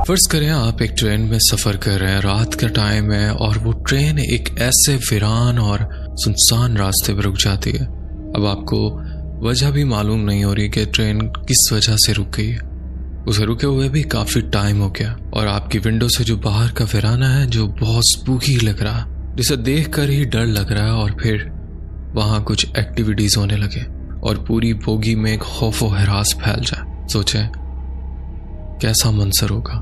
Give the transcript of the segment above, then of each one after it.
फर्ज करें आप एक ट्रेन में सफ़र कर रहे हैं, रात का टाइम है और वो ट्रेन एक ऐसे वीरान और सुनसान रास्ते पर रुक जाती है। अब आपको वजह भी मालूम नहीं हो रही कि ट्रेन किस वजह से रुक गई है। उसे रुके हुए भी काफ़ी टाइम हो गया और आपकी विंडो से जो बाहर का वीराना है जो बहुत स्पूकी लग रहा है, जिसे देख कर ही डर लग रहा है, और फिर वहाँ कुछ एक्टिविटीज़ होने लगे और पूरी बोगी में एक खौफ व हरास फैल जाए। सोचें कैसा मंजर होगा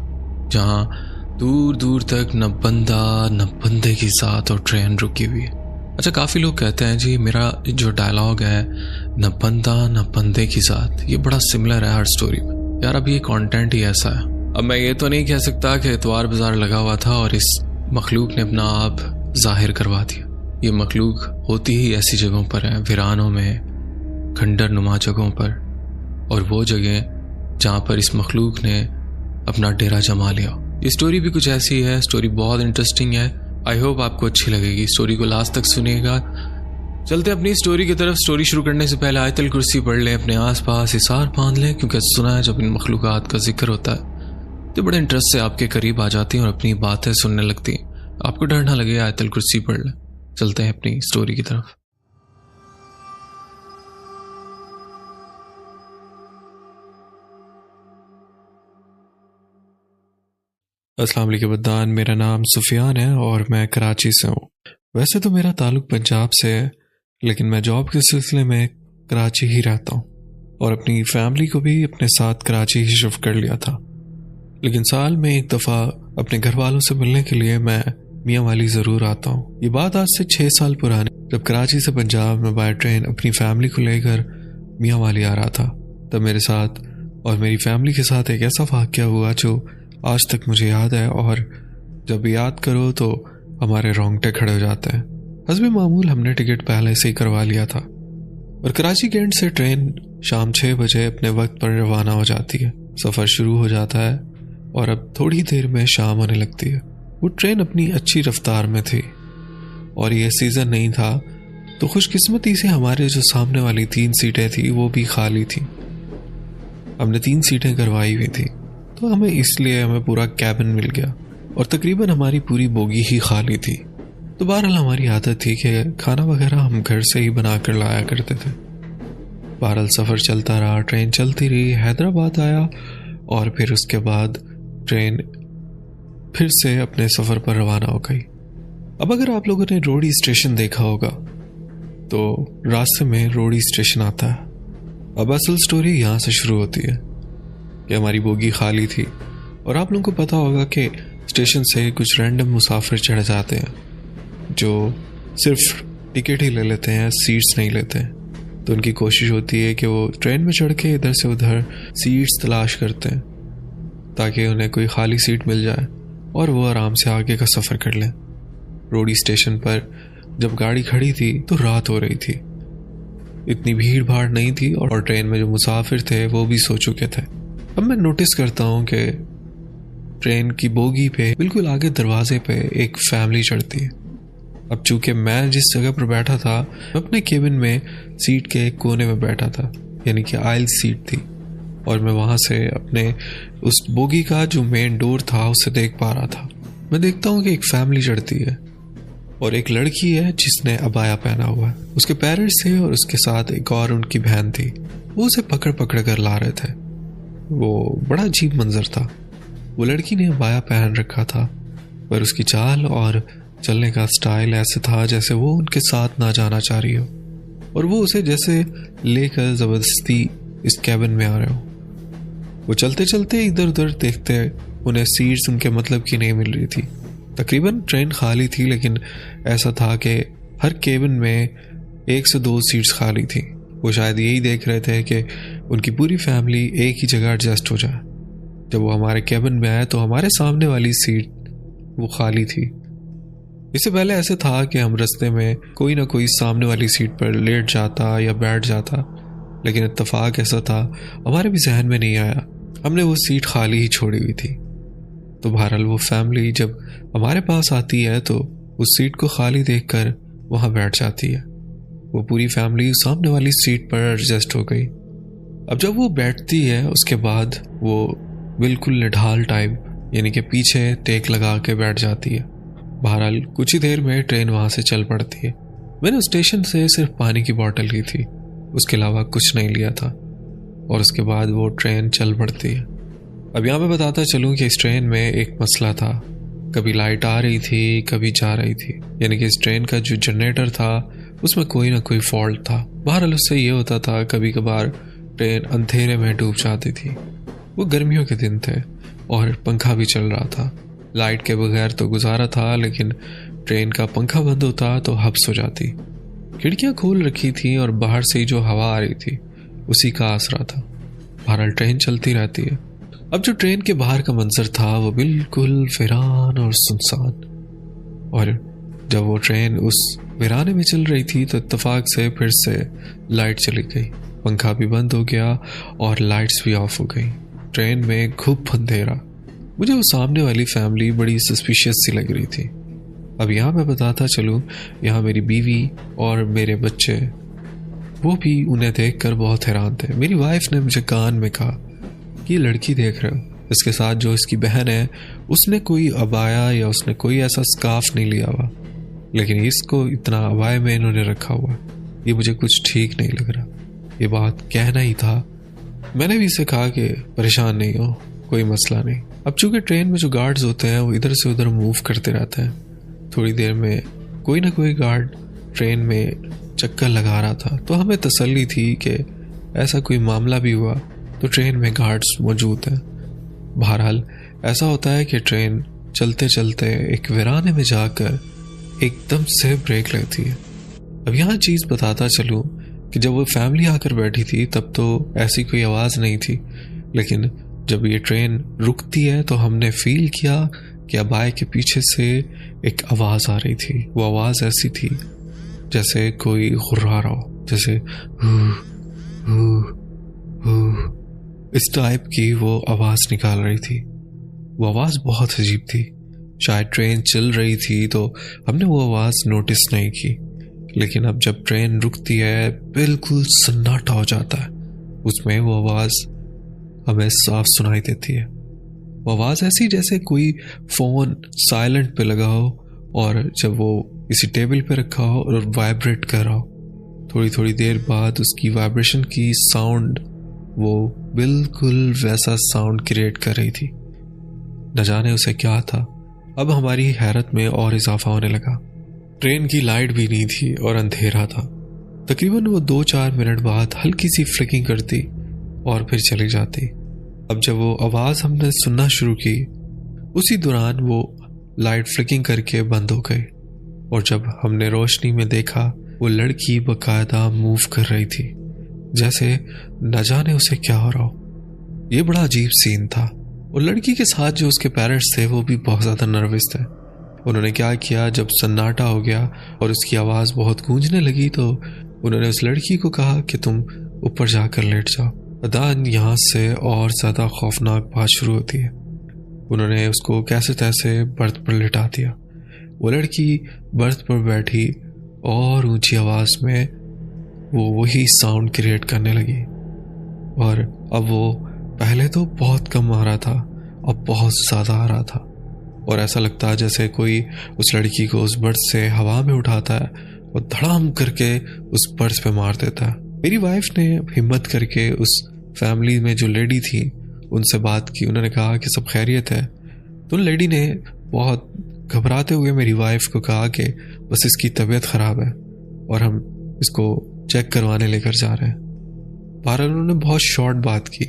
जहाँ दूर दूर तक न बंदा न बंदे की साथ और ट्रेन रुकी हुई है। अच्छा, काफ़ी लोग कहते हैं जी मेरा जो डायलॉग है न बंदा न बंदे की साथ, ये बड़ा सिमिलर है हर स्टोरी में। यार अब ये कंटेंट ही ऐसा है। अब मैं ये तो नहीं कह सकता कि एतवार बाजार लगा हुआ था और इस मखलूक ने अपना आप जाहिर करवा दिया। ये मखलूक होती ही ऐसी जगहों पर है, वीरानों में, खंडर नुमा जगहों पर, और वो जगह जहाँ पर इस मखलूक ने अपना डेरा जमा लिया। ये स्टोरी भी कुछ ऐसी है। स्टोरी बहुत इंटरेस्टिंग है। आई होप आपको अच्छी लगेगी। स्टोरी को लास्ट तक सुनिएगा। चलते अपनी स्टोरी की तरफ। स्टोरी शुरू करने से पहले आयतल कुर्सी पढ़ लें, अपने आसपास हिसार बांध लें, क्योंकि सुना है जब इन मखलूकात का जिक्र होता है तो बड़े इंटरेस्ट से आपके करीब आ जाती हैं और अपनी बातें सुनने लगती हैं। आपको डर ना लगे, आयतल कुर्सी पढ़ लें। चलते हैं अपनी स्टोरी की तरफ। अस्सलाम वालेकुम बद्दान, मेरा नाम सुफियान है और मैं कराची से हूँ। वैसे तो मेरा ताल्लुक पंजाब से है, लेकिन मैं जॉब के सिलसिले में कराची ही रहता हूँ और अपनी फैमिली को भी अपने साथ कराची ही शिफ्ट कर लिया था। लेकिन साल में एक दफ़ा अपने घर वालों से मिलने के लिए मैं मियाँ वाली ज़रूर आता हूँ। ये बात आज से 6 साल पुरानी, जब कराची से पंजाब में बाय ट्रेन अपनी फैमिली को लेकर मियाँ वाली आ रहा था। तब मेरे साथ और मेरी फैमिली के साथ एक ऐसा वाक़या हुआ जो आज तक मुझे याद है, और जब भी याद करो तो हमारे रोंगटे खड़े हो जाते हैं। हस्बे मामूल हमने टिकट पहले से ही करवा लिया था और कराची के एंड से ट्रेन शाम 6 बजे अपने वक्त पर रवाना हो जाती है। सफ़र शुरू हो जाता है और अब थोड़ी देर में शाम होने लगती है। वो ट्रेन अपनी अच्छी रफ्तार में थी और ये सीज़न नहीं था, तो खुशकिस्मती से हमारे जो सामने वाली 3 सीटें थी वो भी खाली थी। हमने 3 सीटें करवाई हुई थी, तो हमें पूरा कैबिन मिल गया और तकरीबन हमारी पूरी बोगी ही खाली थी। तो बहरहाल हमारी आदत थी कि खाना वगैरह हम घर से ही बना कर लाया करते थे। बहरहाल सफ़र चलता रहा, ट्रेन चलती रही, हैदराबाद आया और फिर उसके बाद ट्रेन फिर से अपने सफ़र पर रवाना हो गई। अब अगर आप लोगों ने रोडी स्टेशन देखा होगा तो रास्ते में रोडी स्टेशन आता है। अब असल स्टोरी यहाँ से शुरू होती है कि हमारी बोगी खाली थी और आप लोगों को पता होगा कि स्टेशन से कुछ रैंडम मुसाफिर चढ़ जाते हैं जो सिर्फ टिकट ही ले लेते हैं, सीट्स नहीं लेते हैं। तो उनकी कोशिश होती है कि वो ट्रेन में चढ़ के इधर से उधर सीट्स तलाश करते हैं ताकि उन्हें कोई खाली सीट मिल जाए और वो आराम से आगे का सफ़र कर लें। रोडी स्टेशन पर जब गाड़ी खड़ी थी तो रात हो रही थी, इतनी भीड़ भाड़ नहीं थी और ट्रेन में जो मुसाफिर थे वो भी सो चुके थे। अब मैं नोटिस करता हूँ कि ट्रेन की बोगी पे बिल्कुल आगे दरवाजे पे एक फैमिली चढ़ती है। अब चूंकि मैं जिस जगह पर बैठा था अपने केबिन में सीट के एक कोने में बैठा था, यानी कि आयल सीट थी, और मैं वहाँ से अपने उस बोगी का जो मेन डोर था उसे देख पा रहा था। मैं देखता हूँ कि एक फैमिली चढ़ती है और एक लड़की है जिसने अबाया पहना हुआ है। उसके पेरेंट्स थे और उसके साथ एक और उनकी बहन थी। वो उसे पकड़ पकड़ कर ला रहे थे। वो बड़ा अजीब मंजर था। वो लड़की ने अबाया पहन रखा था पर उसकी चाल और चलने का स्टाइल ऐसे था जैसे वो उनके साथ ना जाना चाह रही हो और वो उसे जैसे लेकर ज़बरदस्ती इस कैबिन में आ रहे हो। वो चलते चलते इधर उधर देखते, उन्हें सीट्स उनके मतलब की नहीं मिल रही थी। तकरीबन ट्रेन खाली थी, लेकिन ऐसा था कि हर केबिन में 1 से 2 सीट्स खाली थी। वो शायद यही देख रहे थे कि उनकी पूरी फैमिली एक ही जगह एडजस्ट हो जाए। जब वो हमारे केबिन में आए तो हमारे सामने वाली सीट वो खाली थी। इससे पहले ऐसे था कि हम रास्ते में कोई ना कोई सामने वाली सीट पर लेट जाता या बैठ जाता, लेकिन इत्तेफाक ऐसा था हमारे भी जहन में नहीं आया। हमने वो सीट खाली ही छोड़ी हुई थी। तो बहरहाल वो फैमिली जब हमारे पास आती है तो उस सीट को खाली देखकर वहाँ बैठ जाती है। वो पूरी फैमिली सामने वाली सीट पर एडजस्ट हो गई। अब जब वो बैठती है उसके बाद वो बिल्कुल निढाल टाइप यानी कि पीछे टेक लगा के बैठ जाती है। बहरहाल कुछ ही देर में ट्रेन वहाँ से चल पड़ती है। मैंने उस स्टेशन से सिर्फ पानी की बोतल ली थी, उसके अलावा कुछ नहीं लिया था, और उसके बाद वो ट्रेन चल पड़ती है। अब यहाँ पे बताता चलूँ कि इस ट्रेन में एक मसला था, कभी लाइट आ रही थी कभी जा रही थी, यानी कि इस ट्रेन का जो जनरेटर था उसमें कोई ना कोई फॉल्ट था। बहरहाल उससे ये होता था कभी कभार ट्रेन अंधेरे में डूब जाती थी। वो गर्मियों के दिन थे और पंखा भी चल रहा था। लाइट के बगैर तो गुजारा था, लेकिन ट्रेन का पंखा बंद होता तो हब्स हो जाती। खिड़कियाँ खोल रखी थी और बाहर से ही जो हवा आ रही थी उसी का आसरा था। बहरहाल ट्रेन चलती रहती है। अब जो ट्रेन के बाहर का मंजर था वो बिल्कुल वीरान और सुनसान, और जब वो ट्रेन उस वीराने में चल रही थी तो इत्तेफाक से फिर से लाइट चली गई, पंखा भी बंद हो गया और लाइट्स भी ऑफ हो गई। ट्रेन में घुप अंधेरा। मुझे वो सामने वाली फैमिली बड़ी सस्पिशियस सी लग रही थी। अब यहाँ मैं बताता चलूँ, यहाँ मेरी बीवी और मेरे बच्चे, वो भी उन्हें देखकर बहुत हैरान थे। मेरी वाइफ ने मुझे कान में कहा कि ये लड़की देख रहे हो, इसके साथ जो इसकी बहन है उसने कोई अबाया या उसने कोई ऐसा स्कार्फ नहीं लिया हुआ, लेकिन इसको इतना अबाया में इन्होंने रखा हुआ, ये मुझे कुछ ठीक नहीं लग रहा। ये बात कहना ही था। मैंने भी इसे कहा कि परेशान नहीं हो, कोई मसला नहीं। अब चूंकि ट्रेन में जो गार्ड्स होते हैं वो इधर से उधर मूव करते रहते हैं, थोड़ी देर में कोई ना कोई गार्ड ट्रेन में चक्कर लगा रहा था, तो हमें तसल्ली थी कि ऐसा कोई मामला भी हुआ तो ट्रेन में गार्ड्स मौजूद हैं। बहरहाल ऐसा होता है कि ट्रेन चलते चलते एक वीराने में जाकर एकदम से ब्रेक लेती है। अब यहाँ चीज़ बताता चलूँ कि जब वो फैमिली आकर बैठी थी तब तो ऐसी कोई आवाज़ नहीं थी, लेकिन जब ये ट्रेन रुकती है तो हमने फील किया कि अबाए के पीछे से एक आवाज़ आ रही थी। वो आवाज़ ऐसी थी जैसे कोई घुर्रा रहा हो, जैसे इस टाइप की वो आवाज़ निकाल रही थी। वो आवाज़ बहुत अजीब थी। शायद ट्रेन चल रही थी तो हमने वो आवाज़ नोटिस नहीं की, लेकिन अब जब ट्रेन रुकती है बिल्कुल सन्नाटा हो जाता है। उसमें वो आवाज़ हमें साफ सुनाई देती है। वो आवाज़ ऐसी जैसे कोई फ़ोन साइलेंट पे लगा हो और जब वो किसी टेबल पे रखा हो और वाइब्रेट कर रहा हो, थोड़ी थोड़ी देर बाद उसकी वाइब्रेशन की साउंड वो बिल्कुल वैसा साउंड क्रिएट कर रही थी। न जाने उसे क्या था। अब हमारी हैरत में और इजाफा होने लगा। ट्रेन की लाइट भी नहीं थी और अंधेरा था। तकरीबन वो 2-4 मिनट बाद हल्की सी फ्लिकिंग करती और फिर चली जाती। अब जब वो आवाज़ हमने सुनना शुरू की उसी दौरान वो लाइट फ्लिकिंग करके बंद हो गई, और जब हमने रोशनी में देखा वो लड़की बकायदा मूव कर रही थी, जैसे न जाने उसे क्या हो रहा हो। ये बड़ा अजीब सीन था। और लड़की के साथ जो उसके पेरेंट्स थे वो भी बहुत ज़्यादा नर्वस थे। उन्होंने क्या किया, जब सन्नाटा हो गया और उसकी आवाज़ बहुत गूंजने लगी तो उन्होंने उस लड़की को कहा कि तुम ऊपर जाकर लेट जाओ। अदान यहाँ से और ज़्यादा खौफनाक बात शुरू होती है। उन्होंने उसको कैसे तैसे बर्थ पर लिटा दिया। वो लड़की बर्थ पर बैठी और ऊंची आवाज़ में वो वही साउंड क्रिएट करने लगी, और अब वो पहले तो बहुत कम आ रहा था, अब बहुत ज़्यादा आ रहा था, और ऐसा लगता है जैसे कोई उस लड़की को उस बर्थ से हवा में उठाता है और धड़ाम करके उस बर्थ पे मार देता है। मेरी वाइफ ने हिम्मत करके उस फैमिली में जो लेडी थी उनसे बात की। उन्होंने कहा कि सब खैरियत है। तो लेडी ने बहुत घबराते हुए मेरी वाइफ को कहा कि बस इसकी तबीयत ख़राब है और हम इसको चेक करवाने लेकर जा रहे हैं। बहरहाल उन्होंने बहुत शॉर्ट बात की।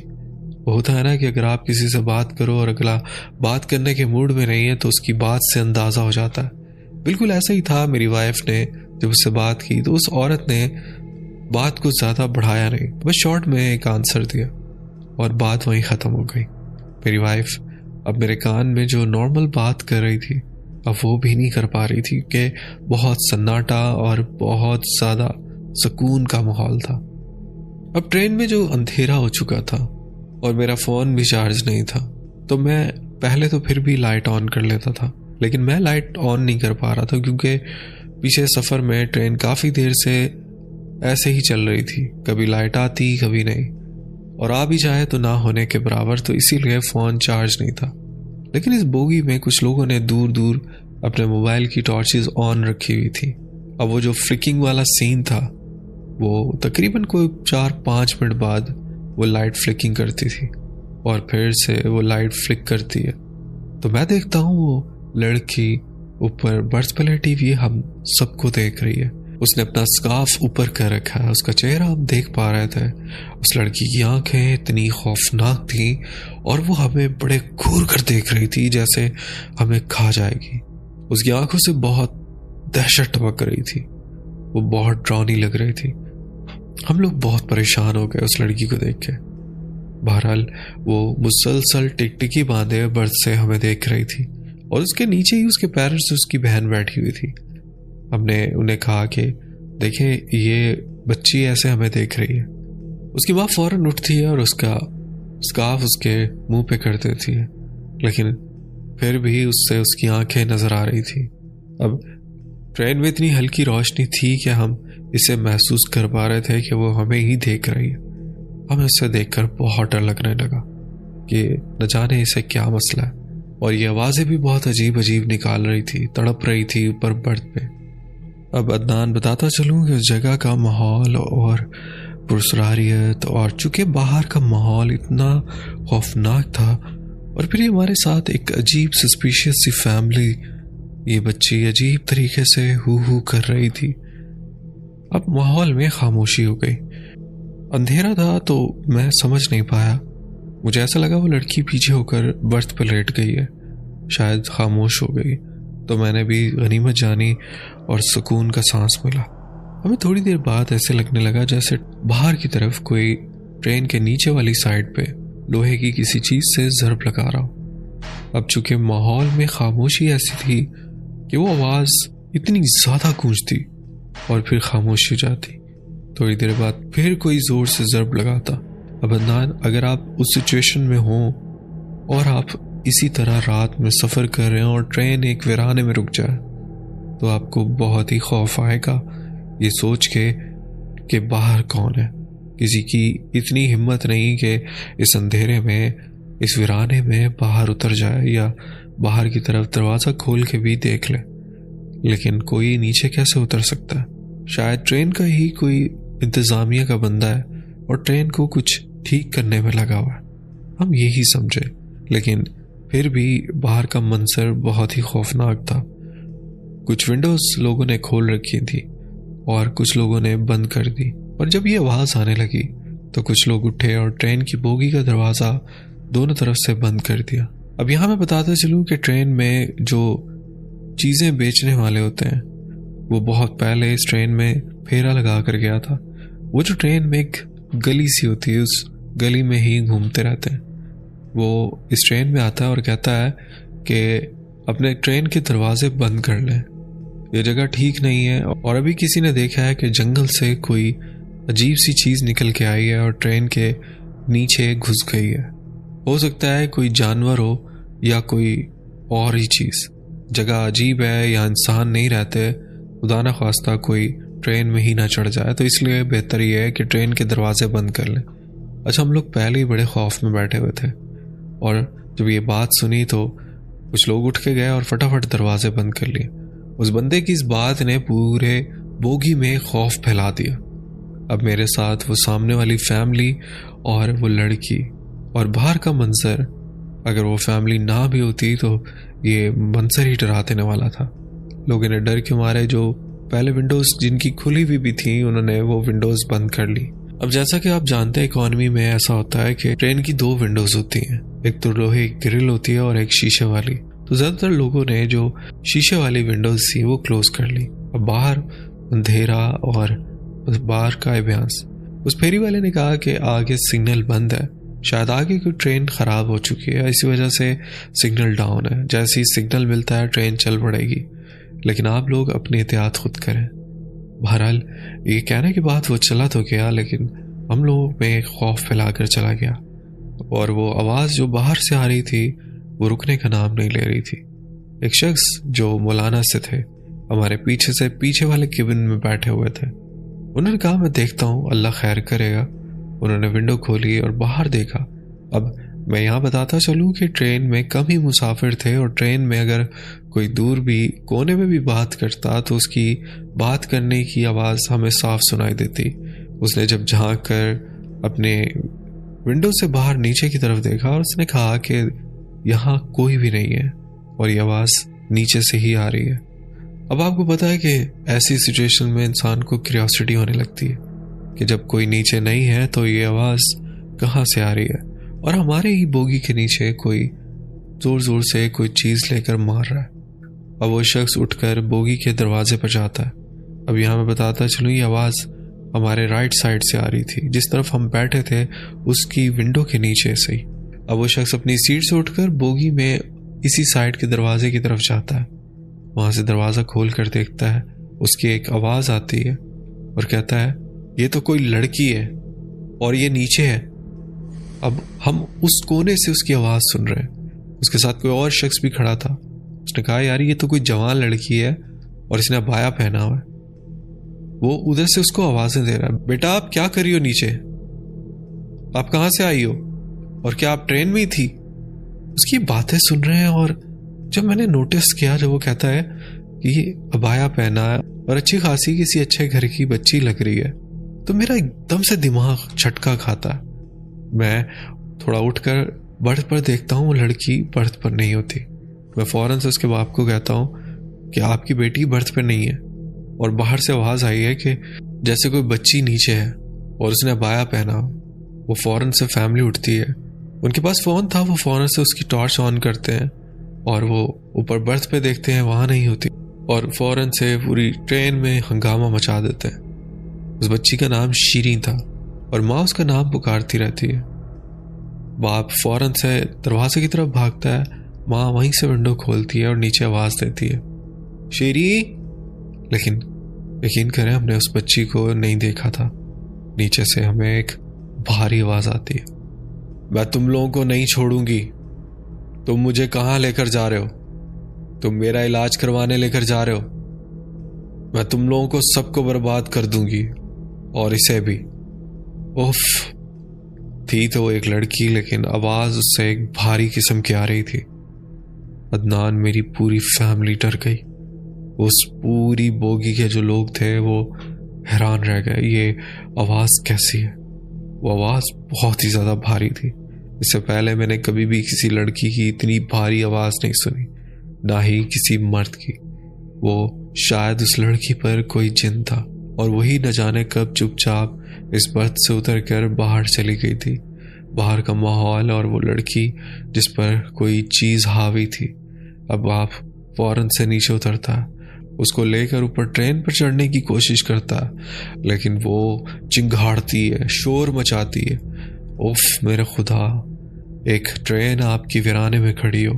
वो होता है ना कि अगर आप किसी से बात करो और अगला बात करने के मूड में नहीं है तो उसकी बात से अंदाज़ा हो जाता है। बिल्कुल ऐसा ही था। मेरी वाइफ ने जब उससे बात की तो उस औरत ने बात को ज़्यादा बढ़ाया नहीं, बस शॉर्ट में एक आंसर दिया और बात वहीं ख़त्म हो गई। मेरी वाइफ अब मेरे कान में जो नॉर्मल बात कर रही थी अब वो भी नहीं कर पा रही थी कि बहुत सन्नाटा और बहुत ज़्यादा सुकून का माहौल था। अब ट्रेन में जो अंधेरा हो चुका था और मेरा फ़ोन भी चार्ज नहीं था, तो मैं पहले तो फिर भी लाइट ऑन कर लेता था, लेकिन मैं लाइट ऑन नहीं कर पा रहा था क्योंकि पीछे सफ़र में ट्रेन काफ़ी देर से ऐसे ही चल रही थी, कभी लाइट आती कभी नहीं, और आ भी जाए तो ना होने के बराबर, तो इसीलिए फ़ोन चार्ज नहीं था। लेकिन इस बोगी में कुछ लोगों ने दूर दूर अपने मोबाइल की टॉर्चेस ऑन रखी हुई थी। अब वो जो फ्लिकिंग वाला सीन था वो तकरीबन कोई 4-5 मिनट बाद वो लाइट फ्लिकिंग करती थी और फिर से वो लाइट फ्लिक करती है। तो मैं देखता हूँ वो लड़की ऊपर बर्थ पे लेटी हुई हम सबको देख रही है। उसने अपना स्कार्फ ऊपर कर रखा है, उसका चेहरा हम देख पा रहे थे। उस लड़की की आंखें इतनी खौफनाक थी और वो हमें बड़े घूर कर देख रही थी जैसे हमें खा जाएगी। उसकी आंखों से बहुत दहशत टपक रही थी, वो बहुत डरावनी लग रही थी। हम लोग बहुत परेशान हो गए उस लड़की को देख के। बहरहाल वो मुसलसल टिकटिकी बांधे बर्थ से हमें देख रही थी और उसके नीचे ही उसके पेरेंट्स से उसकी बहन बैठी हुई थी। हमने उन्हें कहा कि देखें ये बच्ची ऐसे हमें देख रही है। उसकी माँ फौरन उठती है और उसका स्कार्फ उसके मुंह पे कर देती है, लेकिन फिर भी उससे उसकी आंखें नजर आ रही थी। अब ट्रेन में इतनी हल्की रोशनी थी कि हम इसे महसूस कर पा रहे थे कि वो हमें ही देख रही है। हमें इसे देखकर बहुत डर लगने लगा कि न जाने इसे क्या मसला है। और ये आवाज़ें भी बहुत अजीब अजीब निकाल रही थी, तड़प रही थी ऊपर बर्थ पे। अब अदनान बताता चलूँ कि उस जगह का माहौल और पुरसरारियत और चूंकि बाहर का माहौल इतना खौफनाक था और फिर हमारे साथ एक अजीब सस्पिशियस सी फैमिली, ये बच्ची अजीब तरीके से हू कर रही थी। अब माहौल में खामोशी हो गई। अंधेरा था तो मैं समझ नहीं पाया। मुझे ऐसा लगा वो लड़की पीछे होकर बर्थ पर लेट गई है, शायद खामोश हो गई। तो मैंने भी गनीमत जानी और सुकून का सांस मिला। हमें थोड़ी देर बाद ऐसे लगने लगा जैसे बाहर की तरफ कोई ट्रेन के नीचे वाली साइड पे लोहे की किसी चीज से ज़रब लगा रहा हो। अब चूंकि माहौल में खामोशी ऐसी थी कि वो आवाज इतनी ज्यादा गूंजती और फिर खामोश हो जाती। थोड़ी देर बाद फिर कोई जोर से ज़रब लगाता। अब अदनान, अगर आप उस सिचुएशन में हो और आप इसी तरह रात में सफ़र कर रहे हैं और ट्रेन एक वीराने में रुक जाए तो आपको बहुत ही खौफ आएगा ये सोच के कि बाहर कौन है। किसी की इतनी हिम्मत नहीं कि इस अंधेरे में, इस वीराने में बाहर उतर जाए या बाहर की तरफ दरवाज़ा खोल के भी देख ले। लेकिन कोई नीचे कैसे उतर सकता है? शायद ट्रेन का ही कोई इंतज़ामिया का बंदा है और ट्रेन को कुछ ठीक करने में लगा हुआ है, हम यही समझे। लेकिन फिर भी बाहर का मंजर बहुत ही खौफनाक था। कुछ विंडोज लोगों ने खोल रखी थी और कुछ लोगों ने बंद कर दी। और जब ये आवाज़ आने लगी तो कुछ लोग उठे और ट्रेन की बोगी का दरवाज़ा दोनों तरफ से बंद कर दिया। अब यहाँ मैं बताता चलूँ कि ट्रेन में जो चीज़ें बेचने वाले होते हैं वो बहुत पहले इस ट्रेन में फेरा लगा कर गया था। वो जो ट्रेन में एक गली सी होती है उस गली में ही घूमते रहते हैं। वो इस ट्रेन में आता है और कहता है कि अपने ट्रेन के दरवाजे बंद कर लें, ये जगह ठीक नहीं है। और अभी किसी ने देखा है कि जंगल से कोई अजीब सी चीज़ निकल के आई है और ट्रेन के नीचे घुस गई है। हो सकता है कोई जानवर हो या कोई और ही चीज़। जगह अजीब है या इंसान नहीं रहते, खुदा न खास्ता कोई ट्रेन में ही ना चढ़ जाए। तो इसलिए बेहतर ये है कि ट्रेन के दरवाजे बंद कर लें। अच्छा, हम लोग पहले ही बड़े खौफ में बैठे हुए थे और जब ये बात सुनी तो कुछ लोग उठ के गए और फटाफट दरवाजे बंद कर लिए। उस बंदे की इस बात ने पूरे बोगी में खौफ फैला दिया। अब मेरे साथ वो सामने वाली फैमिली और वो लड़की और बाहर का मंजर, अगर वो फैमिली ना भी होती तो ये मंजर ही डरा देने वाला था। लोगों ने डर के मारे जो पहले विंडोज जिनकी खुली हुई भी थी उन्होंने वो विंडोज बंद कर ली। अब जैसा कि आप जानते हैं इकोनॉमी में ऐसा होता है कि ट्रेन की 2 विंडोज होती हैं, एक तो लोहे की ग्रिल होती है और एक शीशे वाली। तो ज्यादातर लोगों ने जो शीशे वाली विंडोज थी वो क्लोज कर ली। अब बाहर अंधेरा और उस बाहर का एम्बियंस। उस फेरी वाले ने कहा कि आगे सिग्नल बंद है, शायद आगे कोई ट्रेन खराब हो चुकी है, इसी वजह से सिग्नल डाउन है। जैसे ही सिग्नल मिलता है ट्रेन चल पड़ेगी, लेकिन आप लोग अपनी एहतियात खुद करें। बहरहाल ये कहने के बाद वो चला तो गया, लेकिन हम लोगों में खौफ फैलाकर चला गया और वो आवाज़ जो बाहर से आ रही थी वो रुकने का नाम नहीं ले रही थी। एक शख्स जो मौलाना से थे हमारे पीछे से पीछे वाले केबिन में बैठे हुए थे। उन्होंने कहा मैं देखता हूँ, अल्लाह खैर करेगा। उन्होंने विंडो खोली और बाहर देखा। अब मैं यहाँ बताता चलूँ कि ट्रेन में कम ही मुसाफिर थे और ट्रेन में अगर कोई दूर भी कोने में भी बात करता तो उसकी बात करने की आवाज़ हमें साफ सुनाई देती। उसने जब झांक कर अपने विंडो से बाहर नीचे की तरफ देखा और उसने कहा कि यहाँ कोई भी नहीं है और ये आवाज़ नीचे से ही आ रही है। अब आपको पता है कि ऐसी सिचुएशन में इंसान को क्यूरियोसिटी होने लगती है कि जब कोई नीचे नहीं है तो ये आवाज़ कहाँ से आ रही है, और हमारे ही बोगी के नीचे कोई जोर जोर से कोई चीज़ लेकर मार रहा है। अब वो शख्स उठकर बोगी के दरवाजे पर जाता है। अब यहाँ मैं बताता चलूँ ये आवाज़ हमारे राइट साइड से आ रही थी, जिस तरफ हम बैठे थे उसकी विंडो के नीचे से ही। अब वो शख्स अपनी सीट से उठकर बोगी में इसी साइड के दरवाजे की तरफ जाता है। वहाँ से दरवाज़ा खोल कर देखता है, उसकी एक आवाज़ आती है और कहता है ये तो कोई लड़की है और ये नीचे है। अब हम उस कोने से उसकी आवाज़ सुन रहे हैं। उसके साथ कोई और शख्स भी खड़ा था। उसने कहा यार ये तो कोई जवान लड़की है और इसने अबाया पहना हुआ है। वो उधर से उसको आवाज़ें दे रहा है, बेटा आप क्या कर रही हो नीचे, आप कहाँ से आई हो और क्या आप ट्रेन में ही थी। उसकी बातें सुन रहे हैं और जब मैंने नोटिस किया, जब वो कहता है कि ये अबाया पहना है और अच्छी खासी किसी अच्छे घर की बच्ची लग रही है, तो मेरा एकदम से दिमाग झटका खाता है। मैं थोड़ा उठकर बर्थ पर देखता हूँ, वो लड़की बर्थ पर नहीं होती। मैं फ़ौरन से उसके बाप को कहता हूँ कि आपकी बेटी बर्थ पर नहीं है, और बाहर से आवाज़ आई है कि जैसे कोई बच्ची नीचे है और उसने अबाया पहना। वो फ़ौरन से फैमिली उठती है, उनके पास फ़ोन था, वो फ़ौरन से उसकी टॉर्च ऑन करते हैं और वो ऊपर बर्थ पे देखते हैं, वहाँ नहीं होती, और फ़ौरन से पूरी ट्रेन में हंगामा मचा देते हैं। उस बच्ची का नाम शीरीन था और माँ उसका नाम पुकारती रहती है। बाप फ़ौरन से दरवाजे की तरफ भागता है, माँ वहीं से विंडो खोलती है और नीचे आवाज़ देती है शीरी। लेकिन यकीन करें हमने उस बच्ची को नहीं देखा था। नीचे से हमें एक भारी आवाज़ आती है, मैं तुम लोगों को नहीं छोड़ूंगी, तुम मुझे कहाँ लेकर जा रहे हो, तुम मेरा इलाज करवाने लेकर जा रहे हो, मैं तुम लोगों को सबको बर्बाद कर दूंगी और इसे भी। उफ, थी तो वो एक लड़की, लेकिन आवाज़ उससे एक भारी किस्म की आ रही थी। अदनान, मेरी पूरी फैमिली डर गई। उस पूरी बोगी के जो लोग थे वो हैरान रह गए, ये आवाज़ कैसी है। वो आवाज़ बहुत ही ज़्यादा भारी थी। इससे पहले मैंने कभी भी किसी लड़की की इतनी भारी आवाज़ नहीं सुनी, ना ही किसी मर्द की। वो शायद उस लड़की पर कोई जिन था और वही न जाने कब चुपचाप इस बर्थ से उतर कर बाहर चली गई थी। बाहर का माहौल और वो लड़की जिस पर कोई चीज़ हावी थी। अब आप फौरन से नीचे उतरता, उसको लेकर ऊपर ट्रेन पर चढ़ने की कोशिश करता, लेकिन वो चिंगाड़ती है, शोर मचाती है। उफ मेरे खुदा, एक ट्रेन आपकी वीराने में खड़ी हो,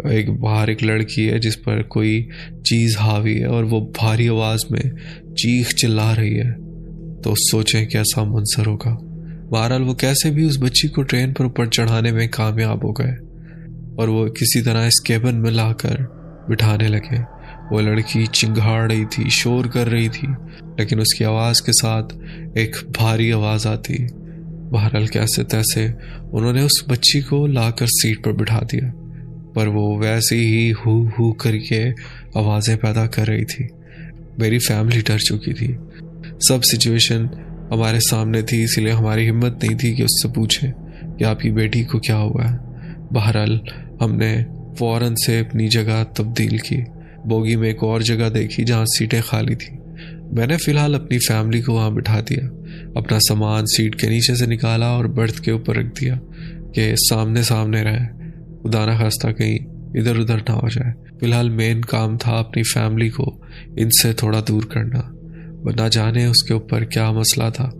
एक बाहर एक लड़की है जिस पर कोई चीज़ हावी है और वो भारी आवाज़ में चीख चिल्ला रही है, तो सोचें कैसा मंजर होगा। बहरहाल वो कैसे भी उस बच्ची को ट्रेन पर ऊपर चढ़ाने में कामयाब हो गए और वो किसी तरह इस केबिन में लाकर बिठाने लगे। वो लड़की चिंगाड़ रही थी, शोर कर रही थी, लेकिन उसकी आवाज़ के साथ एक भारी आवाज़ आती। बहरहाल कैसे तैसे उन्होंने उस बच्ची को लाकर सीट पर बिठा दिया, पर वो वैसे ही हू करके आवाज़ें पैदा कर रही थी। मेरी फैमिली डर चुकी थी, सब सिचुएशन हमारे सामने थी, इसलिए हमारी हिम्मत नहीं थी कि उससे पूछें कि आपकी बेटी को क्या हुआ है। बहरहाल हमने फ़ौरन से अपनी जगह तब्दील की, बोगी में एक और जगह देखी जहाँ सीटें खाली थी। मैंने फ़िलहाल अपनी फैमिली को वहाँ बिठा दिया, अपना सामान सीट के नीचे से निकाला और बर्थ के ऊपर रख दिया कि सामने सामने रहे, खुदा न खास्ता कहीं इधर उधर ना हो जाए। फ़िलहाल मेन काम था अपनी फैमिली को इनसे थोड़ा दूर करना, वरना जाने उसके ऊपर क्या मसला था।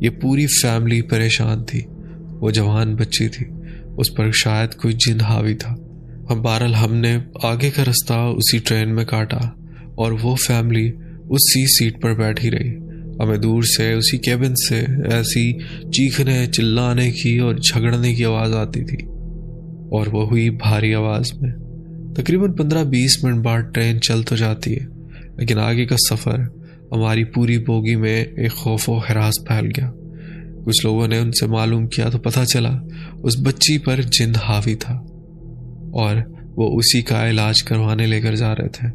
ये पूरी फैमिली परेशान थी। वो जवान बच्ची थी, उस पर शायद कोई जिन हावी था। बहरहाल हमने आगे का रास्ता उसी ट्रेन में काटा और वो फैमिली उसी सीट पर बैठी रही। हमें दूर से उसी केबिन से ऐसी चीखने चिल्लाने की और झगड़ने की आवाज़ आती थी, और वो हुई भारी आवाज़ में। तकरीबन 15-20 मिनट बाद ट्रेन चल तो जाती है, लेकिन आगे का सफ़र हमारी पूरी बोगी में एक खौफ व हरास फैल गया। कुछ लोगों ने उनसे मालूम किया तो पता चला उस बच्ची पर जिन हावी था और वो उसी का इलाज करवाने लेकर जा रहे थे।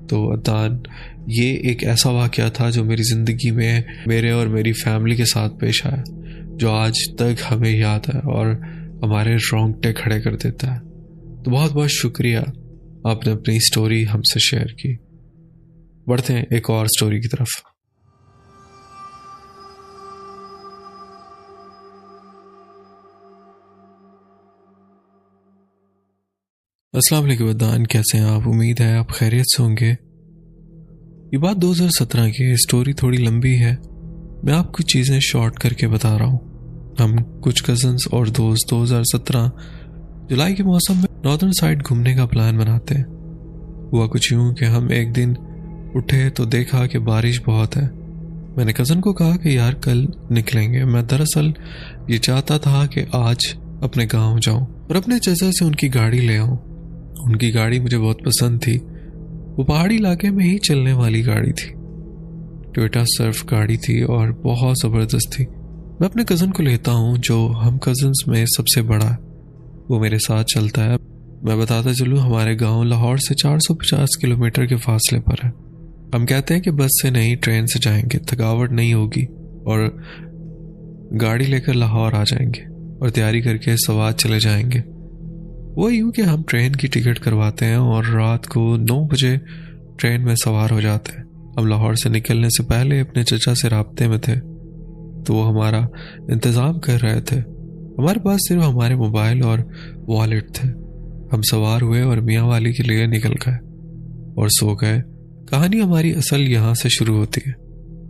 तो अदनान, ये एक ऐसा वाक़या था जो मेरी ज़िंदगी में मेरे और मेरी फैमिली के साथ पेश आया, जो आज तक हमें याद है और हमारे रोंगटे खड़े कर देता है। तो बहुत बहुत शुक्रिया, आपने अपनी स्टोरी हमसे शेयर की। बढ़ते हैं एक और स्टोरी की तरफ। अस्सलाम वालेकुम अदनान, कैसे हैं आप? उम्मीद है आप खैरियत से होंगे। ये बात 2017 की है, स्टोरी थोड़ी लंबी है, मैं आपको चीज़ें शॉर्ट करके बता रहा हूँ। हम कुछ कज़न्स और दोस्त 2017 जुलाई के मौसम में नॉर्दर्न साइड घूमने का प्लान बनाते हैं। हुआ कुछ यूँ कि हम एक दिन उठे तो देखा कि बारिश बहुत है। मैंने कज़न को कहा कि यार कल निकलेंगे। मैं दरअसल ये चाहता था कि आज अपने गांव जाऊं और अपने चाचा से उनकी गाड़ी ले आऊं। उनकी गाड़ी मुझे बहुत पसंद थी, वो पहाड़ी इलाके में ही चलने वाली गाड़ी थी। टोयोटा सर्फ गाड़ी थी और बहुत ज़बरदस्त थी। मैं अपने कज़न को लेता हूँ जो हम कज़न्स में सबसे बड़ा है, वो मेरे साथ चलता है। मैं बताता चलूँ, हमारे गांव लाहौर से 450 किलोमीटर के फासले पर है। हम कहते हैं कि बस से नहीं ट्रेन से जाएंगे, थकावट नहीं होगी और गाड़ी लेकर लाहौर आ जाएंगे और तैयारी करके सवात चले जाएंगे। वो यूँ कि हम ट्रेन की टिकट करवाते हैं और रात को 9 बजे ट्रेन में सवार हो जाते हैं। हम लाहौर से निकलने से पहले अपने चचा से राब्ते में थे, तो वो हमारा इंतज़ाम कर रहे थे। हमारे पास सिर्फ हमारे मोबाइल और वॉलेट थे। हम सवार हुए और मियाँ वाली के लिए निकल गए और सो गए। कहानी हमारी असल यहाँ से शुरू होती है।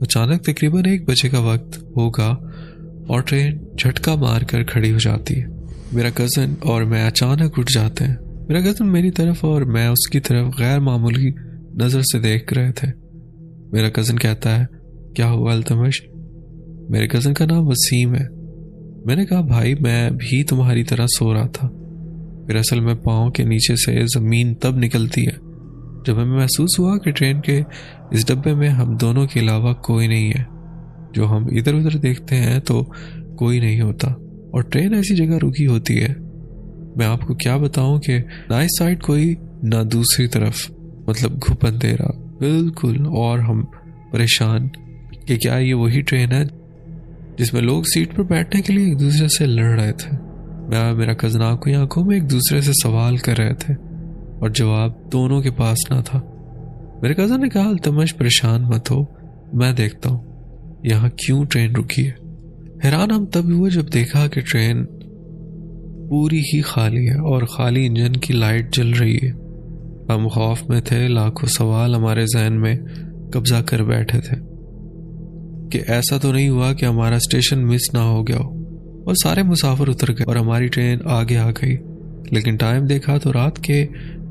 अचानक तकरीबन 1 बजे का वक्त होगा और ट्रेन झटका मार कर खड़ी हो जाती है। मेरा कज़न और मैं अचानक उठ जाते हैं। मेरा कज़न मेरी तरफ और मैं उसकी तरफ गैर मामूली नज़र से देख रहे थे। मेरा कज़न कहता है, क्या हुआ अल्तमश? मेरे कज़न का नाम वसीम है। मैंने कहा, भाई मैं भी तुम्हारी तरह सो रहा था। फिर असल में पाँव के नीचे से ज़मीन तब निकलती है जब हमें महसूस हुआ कि ट्रेन के इस डब्बे में हम दोनों के अलावा कोई नहीं है। जो हम इधर उधर देखते हैं तो कोई नहीं होता और ट्रेन ऐसी जगह रुकी होती है, मैं आपको क्या बताऊं कि ना इस साइड कोई ना दूसरी तरफ, मतलब घुप अंधेरा बिल्कुल। और हम परेशान कि क्या ये वही ट्रेन है जिसमें लोग सीट पर बैठने के लिए एक दूसरे से लड़ रहे थे। मैं और मेरा कज़न आंखों ही आंखों में एक दूसरे से सवाल कर रहे थे और जवाब दोनों के पास ना था। मेरे कज़न ने कहा, अल्तमश परेशान मत हो, मैं देखता हूँ यहाँ क्यों ट्रेन रुकी है। हैरान हम तब हुए जब देखा कि ट्रेन पूरी ही खाली है और खाली इंजन की लाइट जल रही है। हम खौफ में थे, लाखों सवाल हमारे जहन में कब्जा कर बैठे थे कि ऐसा तो नहीं हुआ कि हमारा स्टेशन मिस ना हो गया हो और सारे मुसाफिर उतर गए और हमारी ट्रेन आगे आ गई। लेकिन टाइम देखा तो रात के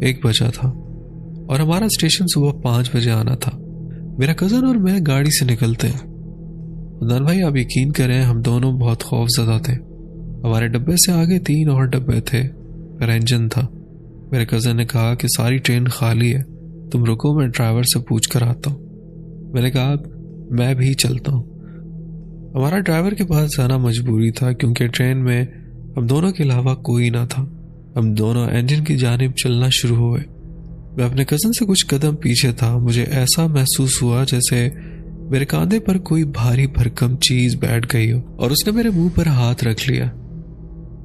1 बजा था और हमारा स्टेशन सुबह 5 बजे आना था। मेरा कज़न और मैं गाड़ी से निकलते हैं। अदनान भाई, आप यकीन करें, हम दोनों बहुत खौफज़दा थे। हमारे डब्बे से आगे 3 और डब्बे थे, पर इंजन था। मेरे कज़न ने कहा कि सारी ट्रेन खाली है, तुम रुको, मैं ड्राइवर से पूछ कर आता हूँ। मैंने कहा, मैं भी चलता हूँ। हमारा ड्राइवर के पास जाना मजबूरी था क्योंकि ट्रेन में हम दोनों के अलावा कोई ना था। हम दोनों इंजन की जानिब चलना शुरू हुए। मैं अपने कज़न से कुछ कदम पीछे था। मुझे ऐसा महसूस हुआ जैसे मेरे कांधे पर कोई भारी भरकम चीज बैठ गई हो और उसने मेरे मुंह पर हाथ रख लिया।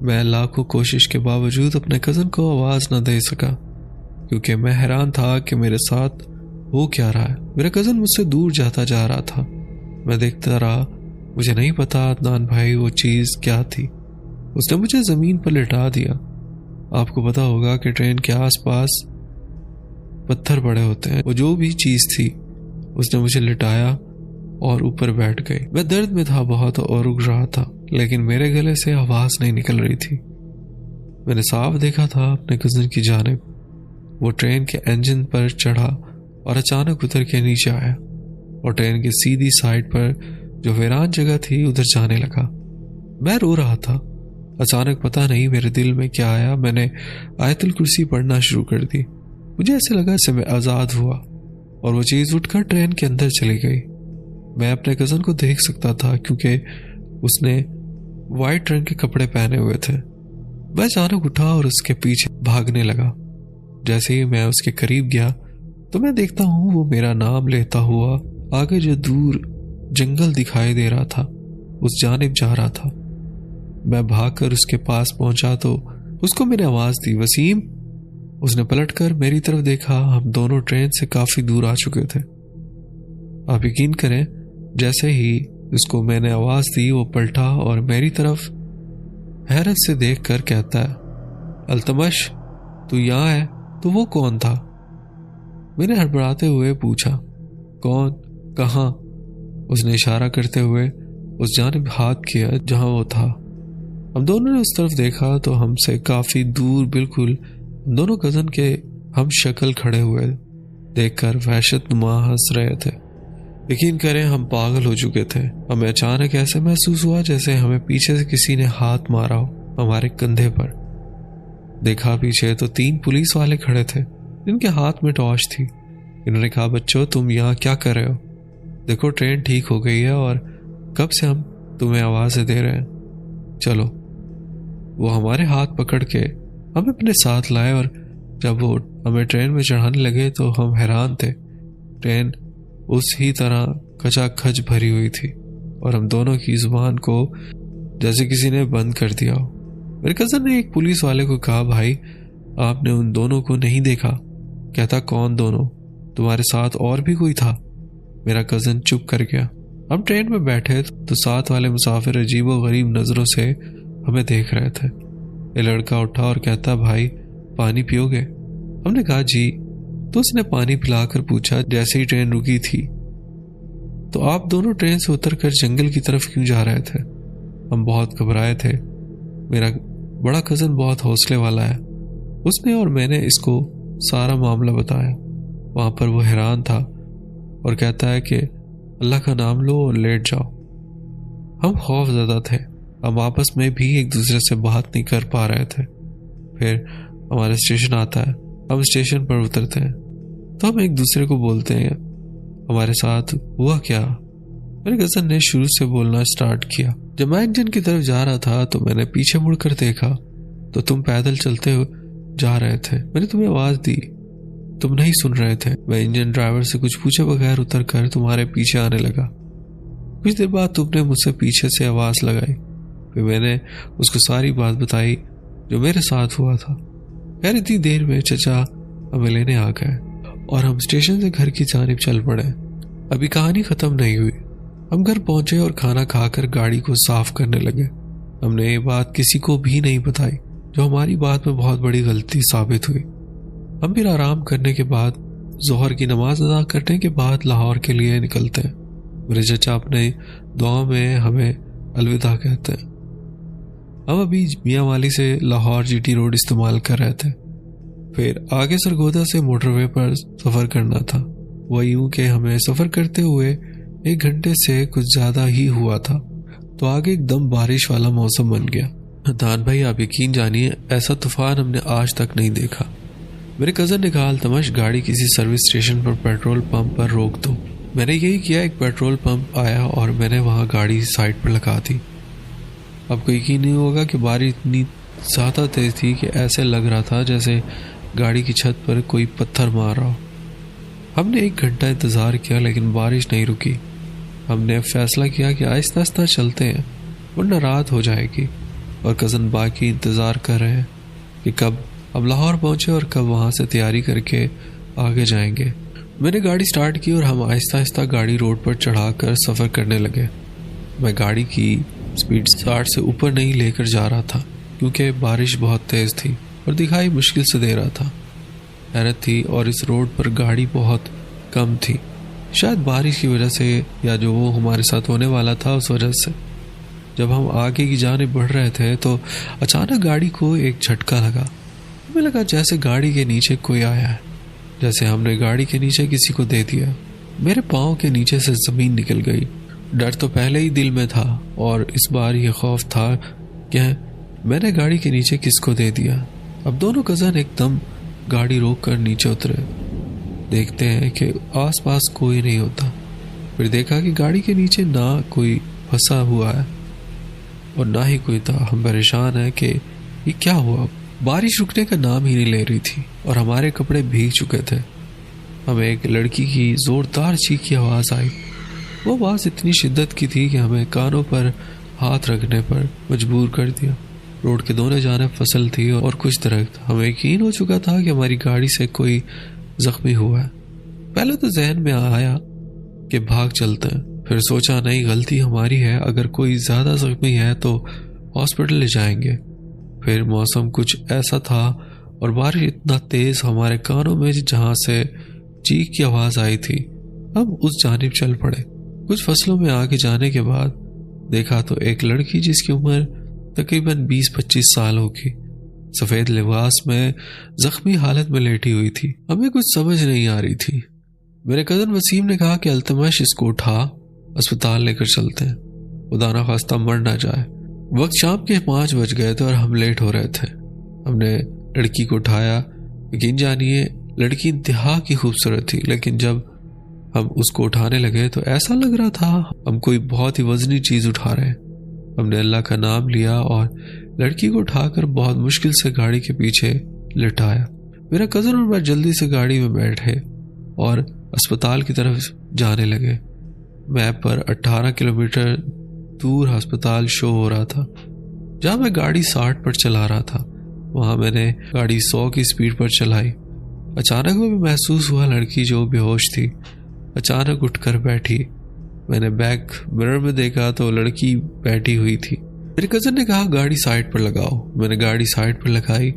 मैं लाखों कोशिश के बावजूद अपने कज़न को आवाज़ न दे सका क्योंकि मैं हैरान था कि मेरे साथ हो क्या रहा है। मेरा कज़न मुझसे दूर जाता जा रहा था। मैं देखता रहा। मुझे नहीं पता अदनान भाई वो चीज़ क्या थी। उसने मुझे ज़मीन पर लिटा दिया। आपको पता होगा कि ट्रेन के आसपास पत्थर पड़े होते हैं। वो जो भी चीज़ थी उसने मुझे लिटाया और ऊपर बैठ गई। मैं दर्द में था बहुत और रुक रहा था, लेकिन मेरे गले से आवाज़ नहीं निकल रही थी। मैंने साफ देखा था अपने कज़न की जानिब। वो ट्रेन के इंजन पर चढ़ा और अचानक उतर के नीचे आया और ट्रेन की सीधी साइड पर जो वीरान जगह थी उधर जाने लगा। मैं रो रहा था। अचानक पता नहीं मेरे दिल में क्या आया, मैंने आयतुल कुर्सी पढ़ना शुरू कर दी। मुझे ऐसे लगा जैसे मैं आज़ाद हुआ और वो चीज़ उठकर ट्रेन के अंदर चली गई। मैं अपने कज़न को देख सकता था क्योंकि उसने वाइट रंग के कपड़े पहने हुए थे। मैं अचानक उठा और उसके पीछे भागने लगा। जैसे ही मैं उसके करीब गया तो मैं देखता हूँ वो मेरा नाम लेता हुआ आगे जो दूर जंगल दिखाई दे रहा था उस जानिब जा रहा था। मैं भागकर उसके पास पहुंचा तो उसको मैंने आवाज दी, वसीम। उसने पलटकर मेरी तरफ देखा। हम दोनों ट्रेन से काफी दूर आ चुके थे। आप यकीन करें, जैसे ही उसको मैंने आवाज दी वो पलटा और मेरी तरफ हैरत से देखकर कहता है, अल्तमश तू यहाँ है? तो वो कौन था? मैंने हड़बड़ाते हुए पूछा, कौन? कहाँ? उसने इशारा करते हुए उस जानिब हाथ किया जहां वो था। हम दोनों ने उस तरफ देखा तो हमसे काफी दूर बिल्कुल हम दोनों कजन के हम शक्ल खड़े हुए देखकर वहशतनुमा हंस रहे थे। यकीन करें हम पागल हो चुके थे। हमें अचानक ऐसे महसूस हुआ जैसे हमें पीछे से किसी ने हाथ मारा हो हमारे कंधे पर। देखा पीछे तो 3 पुलिस वाले खड़े थे जिनके हाथ में टॉर्च थी। इन्होंने कहा, बच्चों तुम यहाँ क्या कर रहे हो? देखो ट्रेन ठीक हो गई है और कब से हम तुम्हें आवाज़ें दे रहे हैं, चलो। वो हमारे हाथ पकड़ के हमें अपने साथ लाए और जब वो हमें ट्रेन में चढ़ाने लगे तो हम हैरान थे। ट्रेन उस ही तरह खचाखच भरी हुई थी और हम दोनों की जुबान को जैसे किसी ने बंद कर दिया हो। मेरे कजन ने एक पुलिस वाले को कहा, भाई आपने उन दोनों को नहीं देखा? कहता, कौन दोनों? तुम्हारे साथ और भी कोई था? मेरा कजन चुप कर गया। हम ट्रेन में बैठे तो साथ वाले मुसाफिर अजीबो गरीब नजरों से हमें देख रहे थे। ये लड़का उठा और कहता, भाई पानी पियोगे? हमने कहा जी। तो उसने पानी पिलाकर पूछा, जैसे ही ट्रेन रुकी थी, तो आप दोनों ट्रेन से उतरकर जंगल की तरफ क्यों जा रहे थे? हम बहुत घबराए थे। मेरा बड़ा कजन बहुत हौसले वाला है। उसने और मैंने इसको सारा मामला बताया। वहां पर वो हैरान था और कहता है कि अल्लाह का नाम लो और लेट जाओ। हम खौफज़दा थे। हम आपस में भी एक दूसरे से बात नहीं कर पा रहे थे। फिर हमारा स्टेशन आता है। हम स्टेशन पर उतरते हैं तो हम एक दूसरे को बोलते हैं, हमारे साथ हुआ क्या? मेरे कजन ने शुरू से बोलना स्टार्ट किया। जब मैं इंजन की तरफ जा रहा था तो मैंने पीछे मुड़कर देखा तो तुम पैदल चलते हुए जा रहे थे। मैंने तुम्हें आवाज दी, तुम नहीं सुन रहे थे। मैं इंजन ड्राइवर से कुछ पूछे बगैर उतर कर तुम्हारे पीछे आने लगा। कुछ देर बाद तुमने मुझसे पीछे से आवाज लगाई। फिर मैंने उसको सारी बात बताई जो मेरे साथ हुआ था। यार इतनी देर में चचा हमें लेने आ गए और हम स्टेशन से घर की जानिब चल पड़े। अभी कहानी खत्म नहीं हुई। हम घर पहुंचे और खाना खाकर गाड़ी को साफ करने लगे। हमने ये बात किसी को भी नहीं बताई, जो हमारी बात में बहुत बड़ी गलती साबित हुई। हम फिर आराम करने के बाद जोहर की नमाज अदा करने के बाद लाहौर के लिए निकलते हैं। मेरे चचा अपने दुआ में हमें अलविदा कहते हैं। हम अभी मियाँ वाली से लाहौर जीटी रोड इस्तेमाल कर रहे थे। फिर आगे सरगोदा से मोटरवे पर सफ़र करना था। वह यूं कि हमें सफ़र करते हुए 1 घंटे से कुछ ज़्यादा ही हुआ था तो आगे एकदम बारिश वाला मौसम बन गया। दान भाई आप यकीन जानिए ऐसा तूफान हमने आज तक नहीं देखा। मेरे कज़न ने कहा, तमश गाड़ी किसी सर्विस स्टेशन पर पेट्रोल पंप पर रोक दो। मैंने यही किया। एक पेट्रोल पंप आया और मैंने वहाँ गाड़ी साइड पर लगा दी। आपको यकीन नहीं होगा कि बारिश इतनी ज़्यादा तेज थी कि ऐसे लग रहा था जैसे गाड़ी की छत पर कोई पत्थर मार रहा हो। हमने 1 घंटा इंतज़ार किया लेकिन बारिश नहीं रुकी। हमने फैसला किया कि आहिस्ता आहिस्ता चलते हैं वरना रात हो जाएगी। और कज़न बाकी इंतज़ार कर रहे हैं कि कब हम लाहौर पहुँचे और कब वहाँ से तैयारी करके आगे जाएंगे। मैंने गाड़ी स्टार्ट की और हम आहिस्ता आहिस्ता गाड़ी रोड पर चढ़ाकर सफ़र करने लगे। मैं गाड़ी की स्पीड 60 से ऊपर नहीं लेकर जा रहा था क्योंकि बारिश बहुत तेज़ थी और दिखाई मुश्किल से दे रहा था। हैरत थी और इस रोड पर गाड़ी बहुत कम थी, शायद बारिश की वजह से या जो वो हमारे साथ होने वाला था उस वजह से। जब हम आगे की जानिब बढ़ रहे थे तो अचानक गाड़ी को एक झटका लगा। हमें लगा जैसे गाड़ी के नीचे कोई आया है, जैसे हमने गाड़ी के नीचे किसी को दे दिया। मेरे पाँव के नीचे से ज़मीन निकल गई। डर तो पहले ही दिल में था और इस बार ये खौफ था कि मैंने गाड़ी के नीचे किसको दे दिया। अब दोनों कज़न एकदम गाड़ी रोक कर नीचे उतरे। देखते हैं कि आसपास कोई नहीं होता। फिर देखा कि गाड़ी के नीचे ना कोई फंसा हुआ है और ना ही कोई था। हम परेशान हैं कि ये क्या हुआ। बारिश रुकने का नाम ही नहीं ले रही थी और हमारे कपड़े भीग चुके थे। हमें एक लड़की की ज़ोरदार चीख की आवाज़ आई। वो आवाज़ इतनी शिद्दत की थी कि हमें कानों पर हाथ रखने पर मजबूर कर दिया। रोड के दोनों जानिब फसल थी और कुछ दरख्त। हमें यकीन हो चुका था कि हमारी गाड़ी से कोई जख्मी हुआ है। पहले तो जहन में आया कि भाग चलते हैं, फिर सोचा नहीं, गलती हमारी है, अगर कोई ज़्यादा जख्मी है तो हॉस्पिटल ले जाएंगे। फिर मौसम कुछ ऐसा था और बारिश इतना तेज़ हमारे कानों में जहाँ से चीख की आवाज़ आई थी, हम उस जानिब चल पड़े। कुछ फसलों में आगे जाने के बाद देखा तो एक लड़की जिसकी उम्र तकरीबन 20-25 साल होगी, सफ़ेद लिबास में जख्मी हालत में लेटी हुई थी। हमें कुछ समझ नहीं आ रही थी। मेरे कज़न वसीम ने कहा कि अल्तमश इसको उठा अस्पताल लेकर चलते हैं, खुदा ना खास्ता मर ना जाए। वक्त शाम के 5 बज गए थे और हम लेट हो रहे थे। हमने लड़की को उठाया। यकीन जानिए लड़की इंतहा की खूबसूरत थी, लेकिन जब हम उसको उठाने लगे तो ऐसा लग रहा था हम कोई बहुत ही वजनी चीज़ उठा रहे हैं। हमने अल्लाह का नाम लिया और लड़की को उठाकर बहुत मुश्किल से गाड़ी के पीछे लिटाया। मेरा कज़न और मैं जल्दी से गाड़ी में बैठे और अस्पताल की तरफ जाने लगे। मैप पर 18 किलोमीटर दूर अस्पताल शो हो रहा था। जहाँ मैं गाड़ी 60 पर चला रहा था, वहाँ मैंने गाड़ी 100 की स्पीड पर चलाई। अचानक में महसूस हुआ लड़की जो बेहोश थी अचानक उठकर बैठी। मैंने बैक मिरर में देखा तो लड़की बैठी हुई थी। मेरे कज़न ने कहा गाड़ी साइड पर लगाओ। मैंने गाड़ी साइड पर लगाई।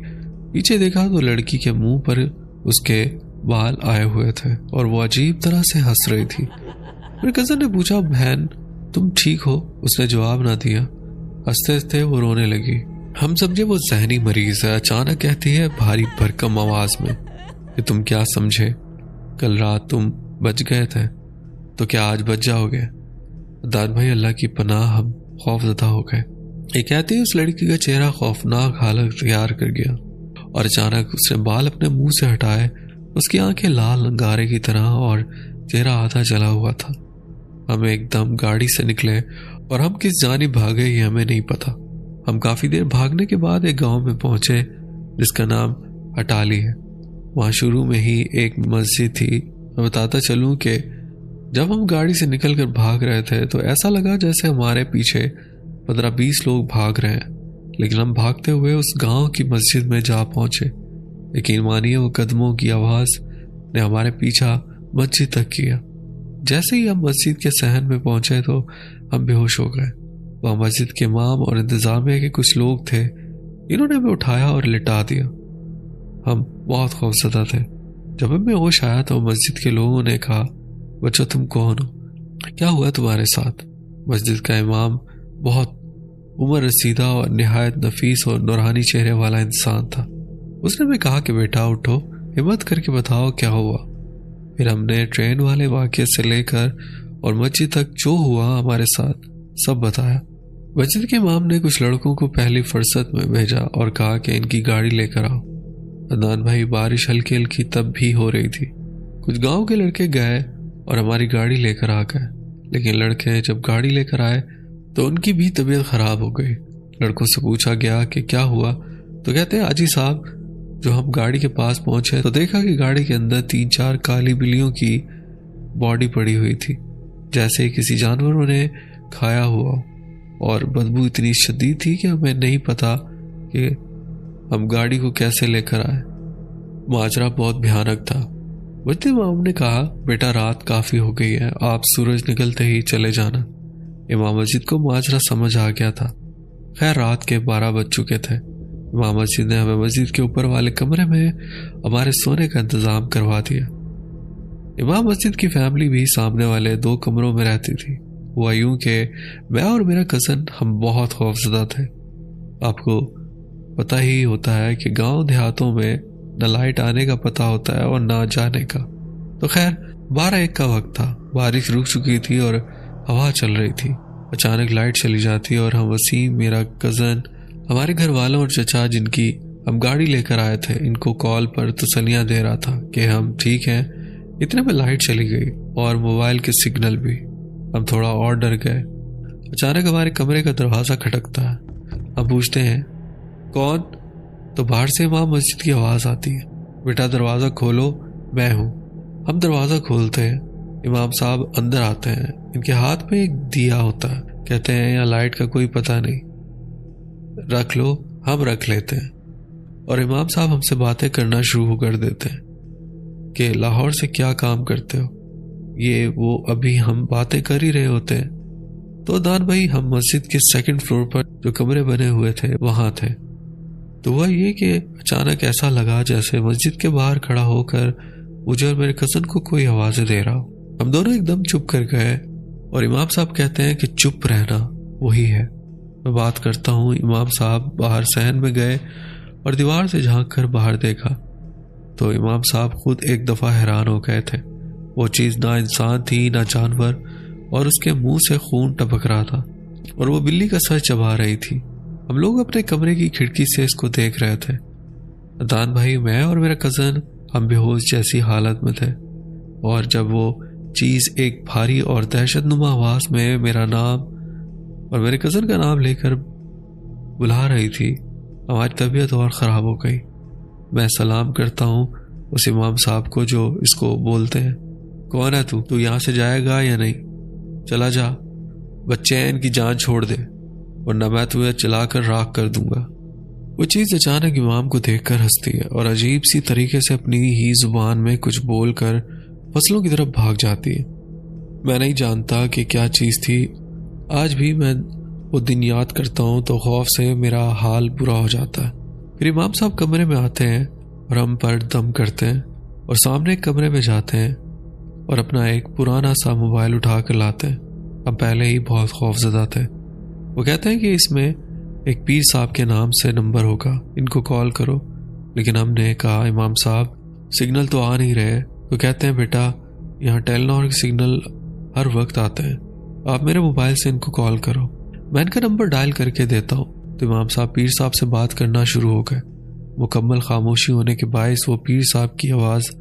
पीछे देखा तो लड़की के मुंह पर उसके बाल आए हुए थे और वो अजीब तरह से हंस रही थी। मेरे कज़न ने पूछा बहन तुम ठीक हो? उसने जवाब ना दिया। हंसते हंसते वो रोने लगी। हम समझे वो जहनी मरीज है। अचानक कहती है भारी भरकम आवाज में कि तुम क्या समझे, कल रात तुम बच गए थे तो क्या आज बच जाओगे? दाद भाई अल्लाह की पनाह, हम खौफजदा हो गए। ये कहती उस लड़की का चेहरा खौफनाक हालत तैयार कर गया और अचानक उसने बाल अपने मुंह से हटाए। उसकी आंखें लाल अंगारे की तरह और चेहरा आधा जला हुआ था। हम एकदम गाड़ी से निकले और हम किस जानिब भागे ये हमें नहीं पता। हम काफ़ी देर भागने के बाद एक गांव में पहुंचे जिसका नाम अटाली है। वहाँ शुरू में ही एक मस्जिद थी। मैं बताता चलूँ कि जब हम गाड़ी से निकलकर भाग रहे थे तो ऐसा लगा जैसे हमारे पीछे 15-20 लोग भाग रहे हैं, लेकिन हम भागते हुए उस गांव की मस्जिद में जा पहुंचे। यकीन मानिए वो कदमों की आवाज़ ने हमारे पीछा मस्जिद तक किया। जैसे ही हम मस्जिद के सहन में पहुंचे तो हम बेहोश हो गए। वहाँ मस्जिद के इमाम और इंतजामिया के कुछ लोग थे। इन्होंने हमें उठाया और लिटा दिया। हम बहुत खौफजदा थे। जब हमें होश आया तो मस्जिद के लोगों ने कहा बच्चों तुम कौन हो, क्या हुआ तुम्हारे साथ? मस्जिद का इमाम बहुत उम्र रसीदा और निहायत नफीस और नूरानी चेहरे वाला इंसान था। उसने हमें कहा कि बेटा उठो, हिम्मत करके बताओ क्या हुआ। फिर हमने ट्रेन वाले वाक़े से लेकर और मस्जिद तक जो हुआ हमारे साथ सब बताया। मस्जिद के इमाम ने कुछ लड़कों को पहली फुर्सत में भेजा और कहा कि इनकी गाड़ी लेकर आओ। अदनान भाई बारिश हल्की हल्की तब भी हो रही थी। कुछ गांव के लड़के गए और हमारी गाड़ी लेकर आ गए, लेकिन लड़के जब गाड़ी लेकर आए तो उनकी भी तबीयत ख़राब हो गई। लड़कों से पूछा गया कि क्या हुआ तो कहते हैं हाजी साहब जो हम गाड़ी के पास पहुंचे तो देखा कि गाड़ी के अंदर 3-4 काली बिल्लियों की बॉडी पड़ी हुई थी, जैसे किसी जानवर ने खाया हुआ, और बदबू इतनी शदीद थी कि हमें नहीं पता कि हम गाड़ी को कैसे लेकर आए। माजरा बहुत भयानक था। मुझे इमाम ने कहा बेटा रात काफ़ी हो गई है, आप सूरज निकलते ही चले जाना। इमाम मस्जिद को माजरा समझ आ गया था। खैर रात के 12 बज चुके थे। इमाम मस्जिद ने हमें मस्जिद के ऊपर वाले कमरे में हमारे सोने का इंतज़ाम करवा दिया। इमाम मस्जिद की फैमिली भी सामने वाले 2 कमरों में रहती थी। हुआ यूं कि मैं और मेरा कज़न हम बहुत खौफजदा थे। आपको पता ही होता है कि गांव देहातों में न लाइट आने का पता होता है और ना जाने का। तो खैर 12-1 का वक्त था। बारिश रुक चुकी थी और हवा चल रही थी। अचानक लाइट चली जाती और हम वसीम, मेरा कज़न, हमारे घर वालों और चचा जिनकी हम गाड़ी लेकर आए थे इनको कॉल पर तसल्लियाँ दे रहा था कि हम ठीक हैं। इतने में लाइट चली गई और मोबाइल के सिग्नल भी। हम थोड़ा और डर गए। अचानक हमारे कमरे का दरवाज़ा खटकता है। हम पूछते हैं कौन, तो बाहर से इमाम मस्जिद की आवाज़ आती है, बेटा दरवाज़ा खोलो, मैं हूँ। हम दरवाज़ा खोलते हैं, इमाम साहब अंदर आते हैं। इनके हाथ में एक दिया होता है। कहते हैं यहाँ लाइट का कोई पता नहीं, रख लो। हम रख लेते हैं और इमाम साहब हमसे बातें करना शुरू कर देते हैं कि लाहौर से क्या काम करते हो, ये वो। अभी हम बातें कर ही रहे होते हैं तो अदनान भाई हम मस्जिद के सेकंड फ्लोर पर जो कमरे बने हुए थे वहां थे। तो हुआ ये कि अचानक ऐसा लगा जैसे मस्जिद के बाहर खड़ा होकर मुझे और मेरे कज़न को कोई आवाज़ें दे रहा हो। हम दोनों एकदम चुप कर गए और इमाम साहब कहते हैं कि चुप रहना, वही है। मैं बात करता हूँ। इमाम साहब बाहर सहन में गए और दीवार से झांक कर बाहर देखा तो इमाम साहब खुद एक दफ़ा हैरान हो गए थे। वो चीज़ ना इंसान थी ना जानवर, और उसके मुंह से खून टपक रहा था और वो बिल्ली का सर चबा रही थी। हम लोग अपने कमरे की खिड़की से इसको देख रहे थे। अदनान भाई, मैं और मेरा कज़न हम बेहोश जैसी हालत में थे और जब वो चीज़ एक भारी और दहशतनुमा आवाज़ में मेरा नाम और मेरे कज़न का नाम लेकर बुला रही थी, हमारी तबीयत और ख़राब हो गई। मैं सलाम करता हूँ उस इमाम साहब को जो इसको बोलते हैं, कौन है तू यहाँ से जाएगा या नहीं? चला जा, बच्चे हैं, इनकी जान छोड़ दे वरना मैं तुम्हें चलाकर राख कर दूंगा। वो चीज़ अचानक इमाम को देखकर हंसती है और अजीब सी तरीके से अपनी ही जुबान में कुछ बोलकर फसलों की तरफ भाग जाती है। मैं नहीं जानता कि क्या चीज़ थी। आज भी मैं वो दिन याद करता हूँ तो खौफ से मेरा हाल बुरा हो जाता है। फिर इमाम साहब कमरे में आते हैं और हम पर दम करते हैं और सामने एक कमरे में जाते हैं और अपना एक पुराना सा मोबाइल उठा कर लाते हैं। हम पहले ही बहुत खौफजदा थे। वो कहते हैं कि इसमें एक पीर साहब के नाम से नंबर होगा, इनको कॉल करो। लेकिन हमने कहा इमाम साहब सिग्नल तो आ नहीं रहे। तो कहते हैं बेटा यहाँ टेलीनॉर के सिग्नल हर वक्त आते हैं, आप मेरे मोबाइल से इनको कॉल करो। मैं इनका नंबर डायल करके देता हूँ। तो इमाम साहब पीर साहब से बात करना शुरू हो गए। मुकम्मल खामोशी होने के बायस वो पीर साहब की आवाज़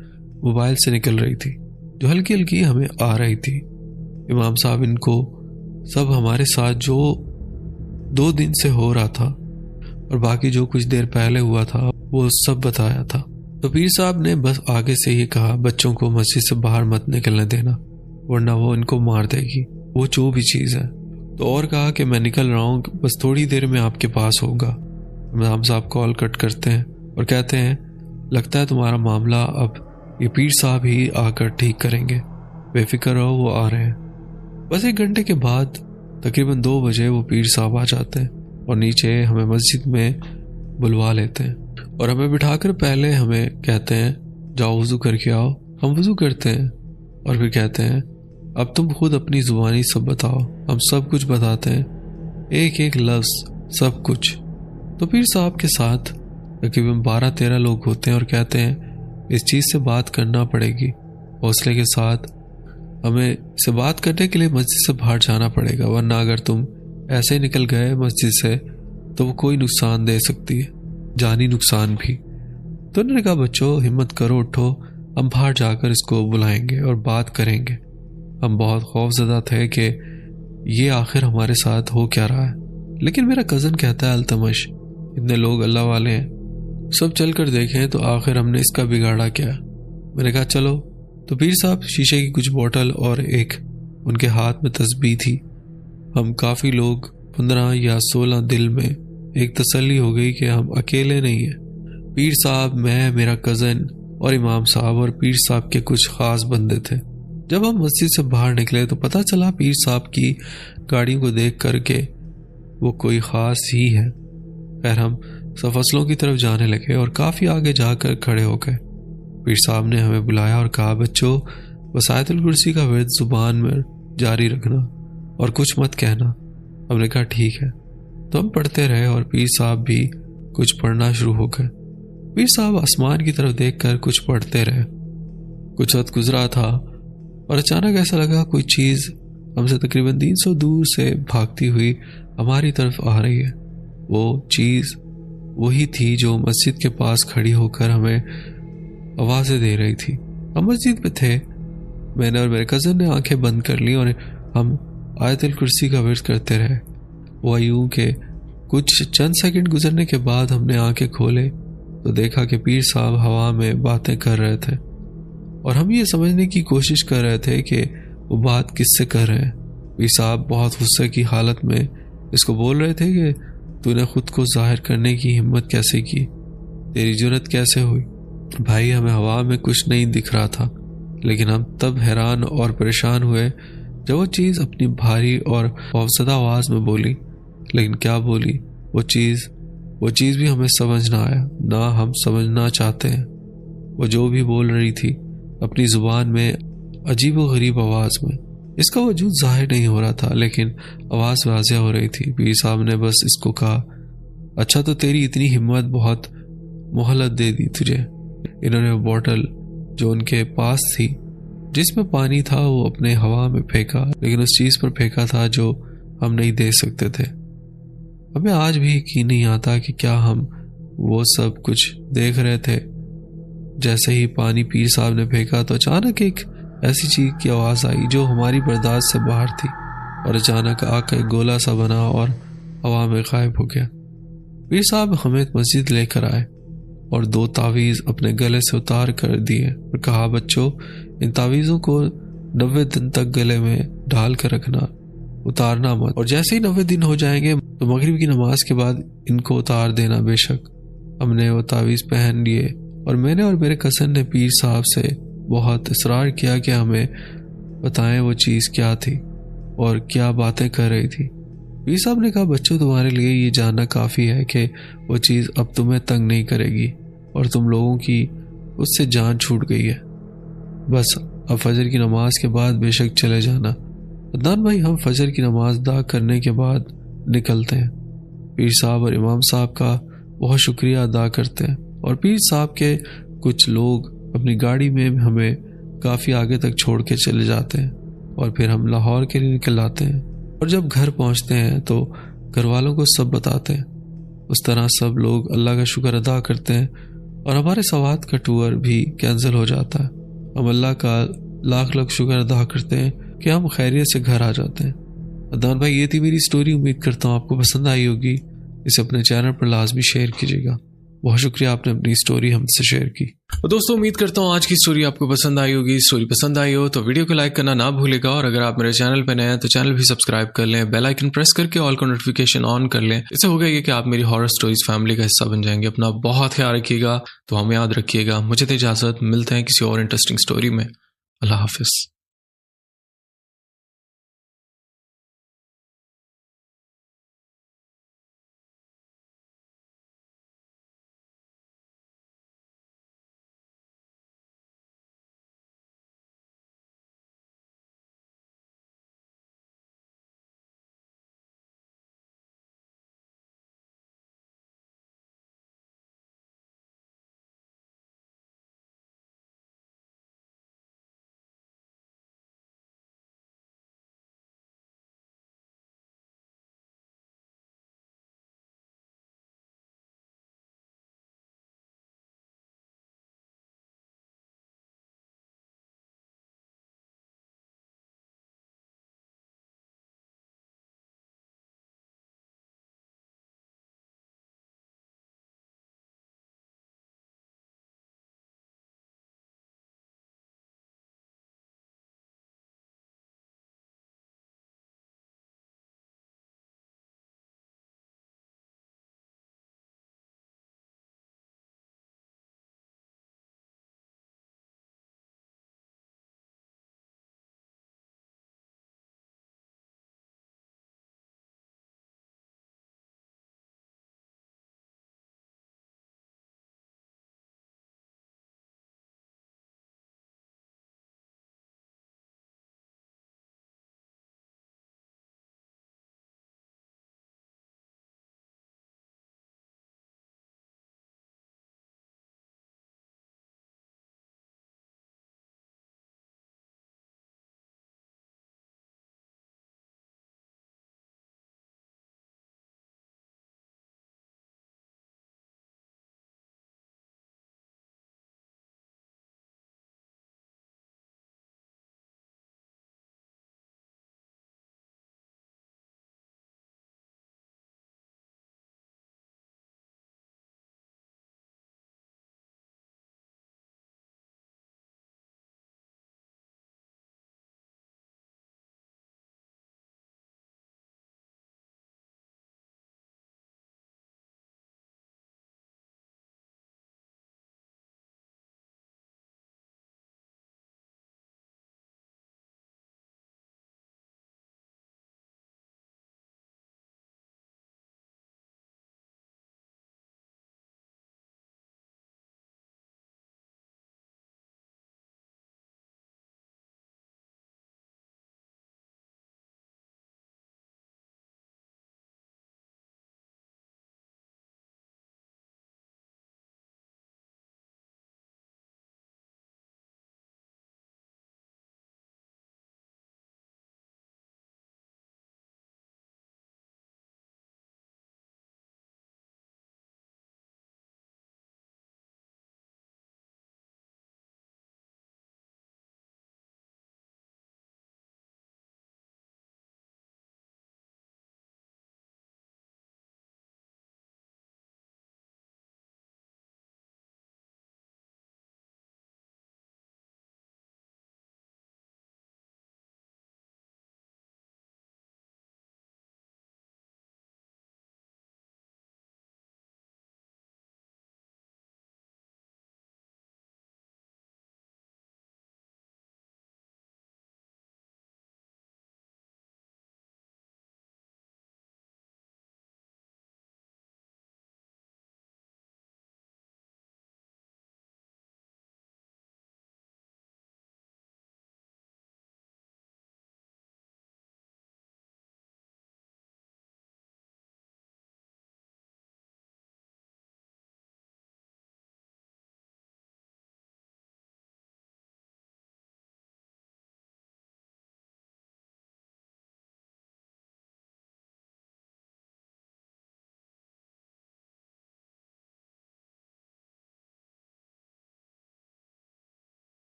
मोबाइल से निकल रही थी जो हल्की हल्की हमें आ रही थी। इमाम साहब इनको सब हमारे साथ जो 2 दिन से हो रहा था और बाकी जो कुछ देर पहले हुआ था वो सब बताया था। तो पीर साहब ने बस आगे से ही कहा बच्चों को मस्जिद से बाहर मत निकलने देना वरना वो इनको मार देगी, वो जो भी चीज़ है। तो और कहा कि मैं निकल रहा हूँ, बस थोड़ी देर में आपके पास होगा। इमाम साहब कॉल कट करते हैं और कहते हैं लगता है तुम्हारा मामला अब ये पीर साहब ही आकर ठीक करेंगे, बेफिक्र रहो, वो आ रहे हैं। बस 1 घंटे के बाद तकरीबन 2 बजे वो पीर साहब आ जाते हैं और नीचे हमें मस्जिद में बुलवा लेते हैं और हमें बिठाकर पहले हमें कहते हैं जाओ वज़ू करके आओ। हम वज़ू करते हैं और फिर कहते हैं अब तुम खुद अपनी ज़ुबानी सब बताओ। हम सब कुछ बताते हैं, एक एक लफ्ज़, सब कुछ। तो पीर साहब के साथ तकरीबन 12-13 लोग होते हैं और कहते हैं इस चीज़ से बात करना पड़ेगी, हौसले के साथ हमें इसे बात करने के लिए मस्जिद से बाहर जाना पड़ेगा, वरना अगर तुम ऐसे निकल गए मस्जिद से तो वो कोई नुकसान दे सकती है, जानी नुकसान भी। तो उन्होंने कहा बच्चों हिम्मत करो, उठो, हम बाहर जाकर इसको बुलाएंगे और बात करेंगे। हम बहुत खौफजदा थे कि ये आखिर हमारे साथ हो क्या रहा है। लेकिन मेरा कज़न कहता है अल्तमश इतने लोग अल्लाह वाले हैं, सब चल कर देखें तो आखिर हमने इसका बिगाड़ा क्या। मैंने कहा चलो। तो पीर साहब शीशे की कुछ बोतल और एक उनके हाथ में तस्बीह थी। हम काफ़ी लोग 15 या 16 दिल में एक तसल्ली हो गई कि हम अकेले नहीं हैं। पीर साहब, मैं, मेरा कज़न और इमाम साहब और पीर साहब के कुछ ख़ास बंदे थे। जब हम मस्जिद से बाहर निकले तो पता चला पीर साहब की गाड़ियों को देख करके वो कोई ख़ास ही है। खैर हम सब फसलों की तरफ जाने लगे और काफ़ी आगे जाकर खड़े हो गए। पीर साहब ने हमें बुलाया और कहा बच्चों बस आयतुल कुर्सी का वर्द जुबान में जारी रखना और कुछ मत कहना। हमने कहा ठीक है। तो हम पढ़ते रहे और पीर साहब भी कुछ पढ़ना शुरू हो गए। पीर साहब आसमान की तरफ देखकर कुछ पढ़ते रहे। कुछ वक्त गुजरा था और अचानक ऐसा लगा कोई चीज़ हमसे तकरीबन 300 दूर से भागती हुई हमारी तरफ आ रही है। वो चीज़ वही थी जो मस्जिद के पास खड़ी होकर हमें आवाज़ें दे रही थी। हम मस्जिद में थे। मैंने और मेरे कज़न ने आंखें बंद कर ली और हम आयतुल कुर्सी का विर्द करते रहे। हुआ यूं के कुछ चंद सेकंड गुजरने के बाद हमने आंखें खोले तो देखा कि पीर साहब हवा में बातें कर रहे थे और हम ये समझने की कोशिश कर रहे थे कि वो बात किससे कर रहे हैं। पीर साहब बहुत गुस्से की हालत में इसको बोल रहे थे कि तूने खुद को जाहिर करने की हिम्मत कैसे की, तेरी जुर्रत कैसे हुई। भाई हमें हवा में कुछ नहीं दिख रहा था, लेकिन हम तब हैरान और परेशान हुए जब वो चीज़ अपनी भारी और खौफजदा आवाज़ में बोली। लेकिन क्या बोली वो चीज़ भी हमें समझ ना आया, ना हम समझना चाहते हैं। वो जो भी बोल रही थी अपनी ज़ुबान में अजीब व गरीब आवाज़ में, इसका वजूद जाहिर नहीं हो रहा था लेकिन आवाज़ वाज़िया हो रही थी। पीर साहब ने बस इसको कहा, अच्छा तो तेरी इतनी हिम्मत, बहुत मोहलत दे दी तुझे। इन्होंने वो बोतल जो उनके पास थी जिसमें पानी था वो अपने हवा में फेंका, लेकिन उस चीज़ पर फेंका था जो हम नहीं दे सकते थे। हमें आज भी यकीन नहीं आता कि क्या हम वो सब कुछ देख रहे थे। जैसे ही पानी पीर साहब ने फेंका तो अचानक एक ऐसी चीज की आवाज़ आई जो हमारी बर्दाश्त से बाहर थी और अचानक आकर एक गोला सा बना और हवा में गायब हो गया। पीर साहब हमें मस्जिद लेकर आए और 2 तावीज़ अपने गले से उतार कर दिए और कहा, बच्चों इन तावीज़ों को 90 दिन तक गले में डाल कर रखना, उतारना मत, और जैसे ही 90 दिन हो जाएंगे तो मगरिब की नमाज के बाद इनको उतार देना। बेशक हमने वो तावीज़ पहन लिए और मैंने और मेरे कज़न ने पीर साहब से बहुत इसरार किया कि हमें बताएं वो चीज़ क्या थी और क्या बातें कर रही थी। पीर साहब ने कहा, बच्चों तुम्हारे लिए ये जानना काफ़ी है कि वो चीज़ अब तुम्हें तंग नहीं करेगी और तुम लोगों की उससे जान छूट गई है। बस अब फजर की नमाज के बाद बेशक चले जाना। अदनान भाई, हम फजर की नमाज अदा करने के बाद निकलते हैं। पीर साहब और इमाम साहब का बहुत शुक्रिया अदा करते हैं और पीर साहब के कुछ लोग अपनी गाड़ी में हमें काफ़ी आगे तक छोड़ के चले जाते हैं और फिर हम लाहौर के लिए निकल आते हैं। और जब घर पहुंचते हैं तो घर वालों को सब बताते हैं। उस तरह सब लोग अल्लाह का शुक्र अदा करते हैं और हमारे सवात का टूर भी कैंसिल हो जाता है। हम अल्लाह का लाख लाख शुक्र अदा करते हैं कि हम खैरियत से घर आ जाते हैं। अदनान भाई, ये थी मेरी स्टोरी। उम्मीद करता हूँ आपको पसंद आई होगी। इसे अपने चैनल पर लाजमी शेयर कीजिएगा। बहुत शुक्रिया आपने अपनी स्टोरी हमसे शेयर की। और दोस्तों, उम्मीद करता हूँ आज की स्टोरी आपको पसंद आई होगी। स्टोरी पसंद आई हो तो वीडियो को लाइक करना ना भूलेगा और अगर आप मेरे चैनल पर नए हैं तो चैनल भी सब्सक्राइब कर लें, बेल आइकन प्रेस करके ऑल का नोटिफिकेशन ऑन कर लें। इससे होगा ये कि आप मेरी हॉरर स्टोरीज फैमिली का हिस्सा बन जाएंगे। अपना बहुत ख्याल रखिएगा, तो हमें याद रखिएगा। मुझे तो इजाजत, मिलते हैं किसी और इंटरेस्टिंग स्टोरी में। अल्लाह हाफिज।